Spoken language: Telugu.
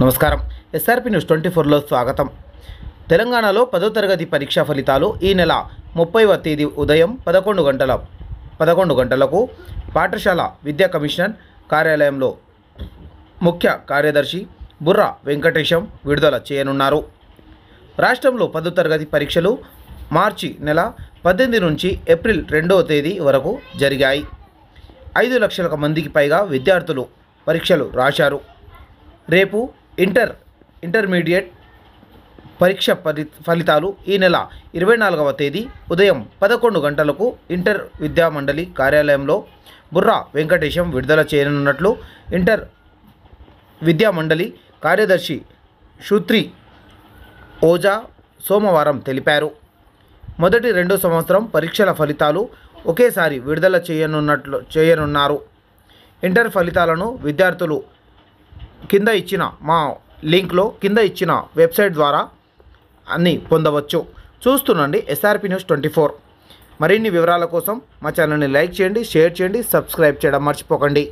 నమస్కారం. ఎస్ఆర్పి న్యూస్ 24లో స్వాగతం. తెలంగాణలో 10వ తరగతి పరీక్షా ఫలితాలు ఈ నెల 30వ తేదీ ఉదయం 11 గంటలకు పాఠశాల విద్యా కమిషనర్ కార్యాలయంలో ముఖ్య కార్యదర్శి బుర్రా వెంకటేశం విడుదల చేయనున్నారు. రాష్ట్రంలో 10వ తరగతి పరీక్షలు మార్చి నెల 18 నుంచి ఏప్రిల్ 2వ తేదీ వరకు జరిగాయి. 5 లక్షల మందికి పైగా విద్యార్థులు పరీక్షలు రాశారు. రేపు ఇంటర్మీడియట్ పరీక్ష ఫలితాలు ఈ నెల 24వ తేదీ ఉదయం 11 గంటలకు ఇంటర్ విద్యా మండలి కార్యాలయంలో బుర్రా వెంకటేశం విడుదల చేయనున్నట్లు ఇంటర్ విద్యా మండలి కార్యదర్శి శృతి ఓజా సోమవారం తెలిపారు. మొదటి 2 సంవత్సరం పరీక్షల ఫలితాలు ఒకేసారి విడుదల చేయనున్నారు. ఇంటర్ ఫలితాలను విద్యార్థులు కింద ఇచ్చిన మా లింక్లో కింద ఇచ్చిన వెబ్సైట్ ద్వారా అన్నీ పొందవచ్చు. చూస్తుండండి ఎస్ఆర్పి న్యూస్ 24. మరిన్ని వివరాల కోసం మా ఛానల్ని లైక్ చేయండి, షేర్ చేయండి, సబ్స్క్రైబ్ చేయడం మర్చిపోకండి.